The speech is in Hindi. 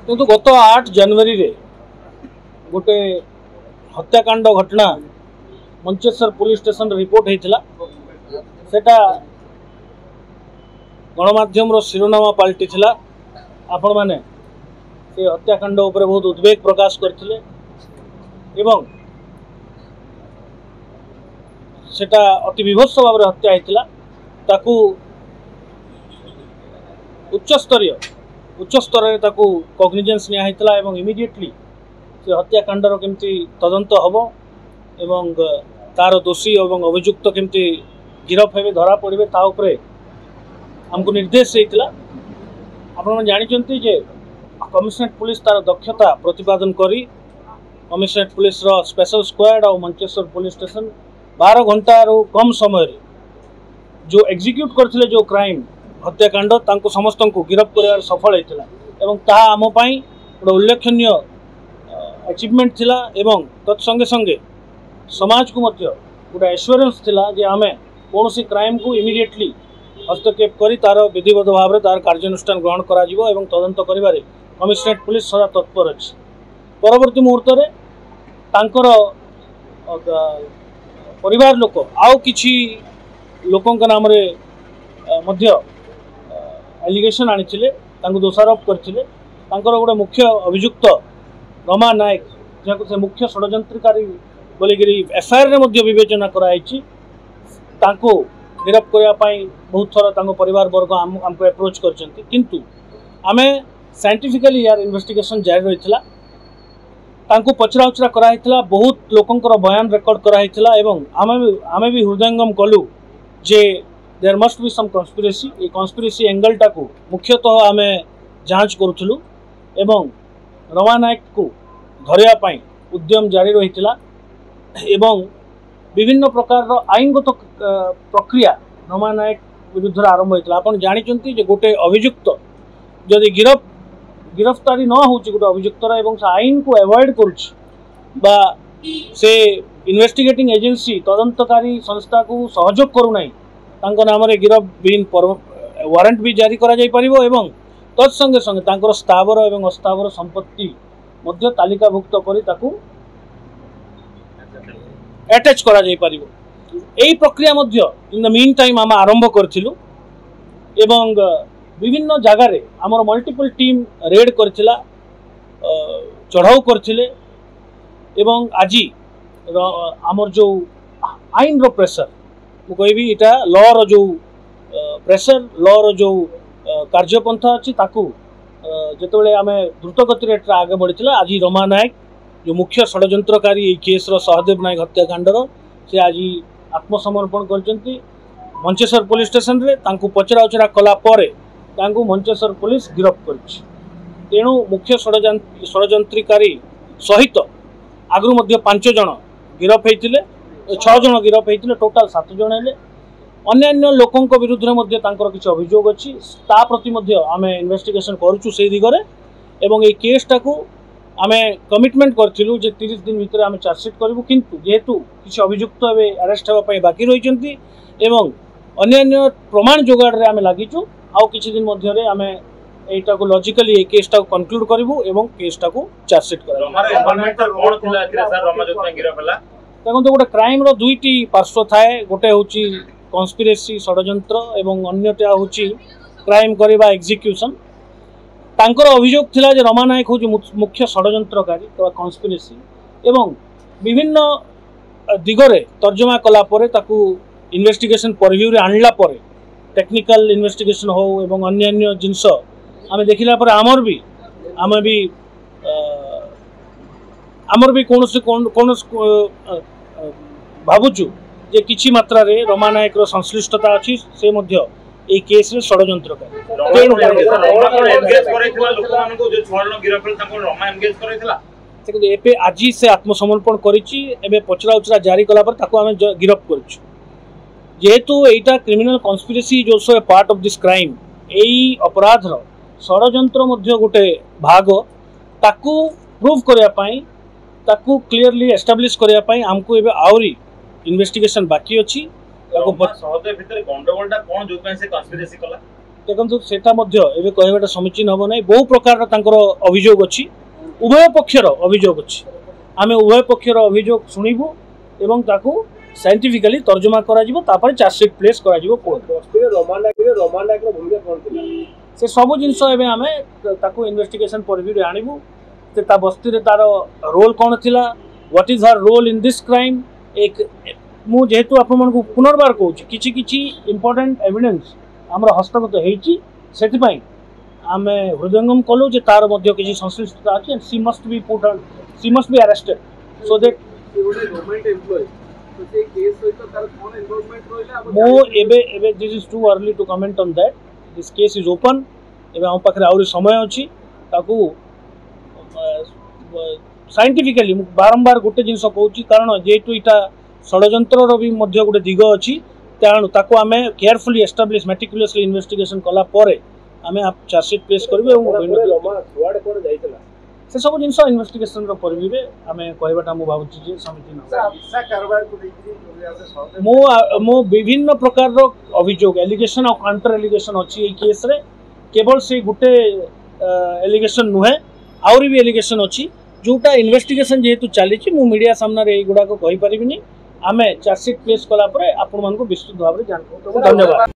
किंतु गत 8 जनवरी रे गोटे हत्याकांड घटना मंचेश्वर पुलिस स्टेशन रिपोर्ट होता सेटा गणमाध्यम शिरोनामा पलटि आपण मैंने से हत्याकांड उपर बहुत उद्वेग प्रकाश करथिले एवं सेटा अति विभत्स भाव में हत्या होता ताकू उच्च स्तर कग्निजेन्स निया एवं इमिडिएटली से हत्याकांडर केमती तदंत हम एवं तार दोषी एवं अभियुक्त केमती गिरफ हे धरा पड़े ताऊपर आमको निर्देश होता आपण जानते जे कमिशनरेट पुलिस तार दक्षता प्रतिपादन करी कमिशनरेट पुलिस स्पेशल स्क्वाड और मंचेश्वर पुलिस स्टेशन 12 घंटा कम समय जो एग्जीक्यूट करथिले जो क्राइम हत्याकांड तांको समस्त को गिरफ्त कर सफल होता आम गोटे उल्लेखनीय अचिवमेंट थिला एवं तत्संगे संगे समाज को मध्य गोटे एश्योरेंस थिला जे आमे कौन क्राइम को इमिडिएटली हस्तक्षेप करी तार विधिवत भाव में तार कार्यानुष्ठान ग्रहण करा जिवो एवं तदंत करिबारे कमिशनरेट पुलिस सदा तत्पर अछि। परवर्ती मुहूर्त रे तांकर परिवार लोक आउ किछि लोकंक नाम रे मध्य एलिगेशन आनिथिले तांको दोषारोप करथिले तांकर गोटे मुख्य अभियुक्त रमा नायक जहाँ से मुख्य षड्यंत्रकारी बोलिकी एफआईआर रे विवेचना कराई तांको गिरफ्त करने बहुत थर तांको परिवार वर्ग आमको अप्रोच करछंती किंतु आमे साइंटिफिकली यार इन्वेस्टिगेशन जारी रही तांको पचरा उचरा कराइथिला बहुत लोकंकर बयान रेकर्ड कराइथिला एवं आमे भी हृदयंगम कलु जे there must be some conspiracy a conspiracy angle टाको मुख्यतः आमे जांच करूथलु एवं रमा नायक को धरिया पाई उद्यम जारी रहिथिला एवं विभिन्न प्रकार आईनगत प्रक्रिया रमा नायक विरुद्ध आरंभ होता आपन जानिचंती जे गोटे अभियुक्त जदि गिरफ्तारी न होची गोटे अभियुक्तर एवं से आईन को अवॉइड करुछि बा से इन्वेस्टिगेटिंग एजेंसी तदंतकारी संस्था को सहयोग करू नाही तांको नाम रे गिरफ बिन वारंट भी जारी करा जाई परिबो एवं तत्संगे संगे तांकर स्थावर एवं अस्थावर संपत्ति मध्य तालिकाभुक्त करी ताकू अटैच करा जाई परिबो एई प्रक्रिया मध्य इन द मीन टाइम आम आरंभ करथिलु एवं विभिन्न जगार आमर मल्टीपल टीम रेड करथिला चढ़ाऊ करथिले एवं आज आमर जो आईन रो प्रेशर मु कहबी इटा लॉ रो जो प्रेशर लॉ रो जो कार्यपंथा अच्छी ताकू जितेबाला आम द्रुत गति आगे बढ़ीला आज रमा नायक जो मुख्य षड्यंत्रकारी केस सहदेव नायक हत्याकांडर से आज आत्मसमर्पण करचंती मंचेश्वर पुलिस स्टेशन रे तांको पचरा उचरा कला परे तांको मंचेश्वर पुलिस गिरफ्त करिछि तेणु मुख्य षड्यंत्रकारी सहित आगु मध्य 5 जन गिरफ होइतिले 6 जन गिरफ होइतिले टोटाल 7 जन हेले अन्य लोकों विरुद्ध में किसी अभियोग अच्छी ता प्रति आमे इन्वेस्टिगेशन करुचु से दिगरे एवं ये केसटा को आमे कमिटमेंट करथिलु जे 30 दिन भितर आमे चार्जशीट करूँ किंतु जेहेतु किसी अभियुक्त ए अरेस्ट होगा बाकी रही एवं अन्य प्रमाण जोगाड़ रे आमे लागिचु आउ किछि दिन मध्य आमे एटा को लॉजिकली ए केसटा को कंक्लूड करिवु एवं केसटा को चार्जशीट देखो गोटे क्राइम रो दुईटी पार्श्व थाए गोटे होची कन्स्पिरेसी षड्यंत्र एवं अन्यटा होची क्राइम करवा एग्जीक्यूशन तांकर अभियोग थिला जे रमा नायक होची मुख्य षड्यंत्रकारी तो कन्स्पिरेसी एवं विभिन्न दिगरे तर्जमा कला परे ताकू इन्वेस्टिगेशन परव्यू रे आणला परे टेक्निकल इन्वेस्टिगेशन हो एवं अन्य जिनस आमे देखिला परे आमर भी कौन भावुचु जे किछि मात्रा रे रमा नायक रो संश्लिष्टता अछि से मध्य ए केस रे षड्यंत्र एपे आज से आत्मसमर्पण करिछि एबे पचरा उचरा जारी कला पर ताको आमे गिरफ्त करिछु जेहेतु एटा क्रिमिनल कन्स्पिरेसी जो सो ए पार्ट ऑफ दिस क्राइम एई अपराध रो षड्यंत्र मध्य गोटे भाग ताकू प्रूव करिया पई ताकू क्लियरली एस्टाब्लिश करिया पई हमको एबे आउरी इन्वेस्टिगेशन बाकी अच्छी देखो सेटा एवं कहवाटा समीचीन हम ना बहु प्रकार अभियोग अच्छी उभय पक्षर अभियोग अच्छी आम उभय पक्षर अभियोग शुणु एवं ताकू साइंटिफिकली तर्जमा कर चार्जसीट प्लेस कर से सब जिनस आम इन्वेस्टिगेशन परिव्यू आणबू बस्ती तार रोल कौन थी what is her role in this crime एक जेहेतु आपण पुनर्बार कहूँ किसी इंपोर्टेंट एविडेंस आमर हस्तगत होती आम हृदयंगम कलु जे तार किसी संश्लिष्टता अच्छी and she must be arrested so that this is too early to comment on that this case is open एवं आम पाखे आहरी समय अच्छी साइंटिफिकली बारंबार गोटे जिनस कहूँ कारण जेहेतु यहाँ षड्यंत्र भी गोटे दिग अच्छी तेणु ताको आम केयरफुली एस्टाब्लिश मेटिकुलसली इन्वेस्टिगेशन कला आम चार्जसीट प्लेस करूँ से सब जिन इन्वेस्टिगेशन परिव्यू आम कहवाटा मुझे भावुँ समीचीन मो विभिन्न प्रकार अभियोग एलिगेशन और काउंटर एलिगेशन अच्छी केस रे केवल से गोटे एलिगेशन नुहे आउरी भी एलिगेशन अच्छी जोटा इन्वेस्टिगेशन जेहेतु चली मीडिया सामने युवाक कहीपरि आम चार्जसीट प्लेस कला आपण विस्तृत भाव में जानते धन्यवाद।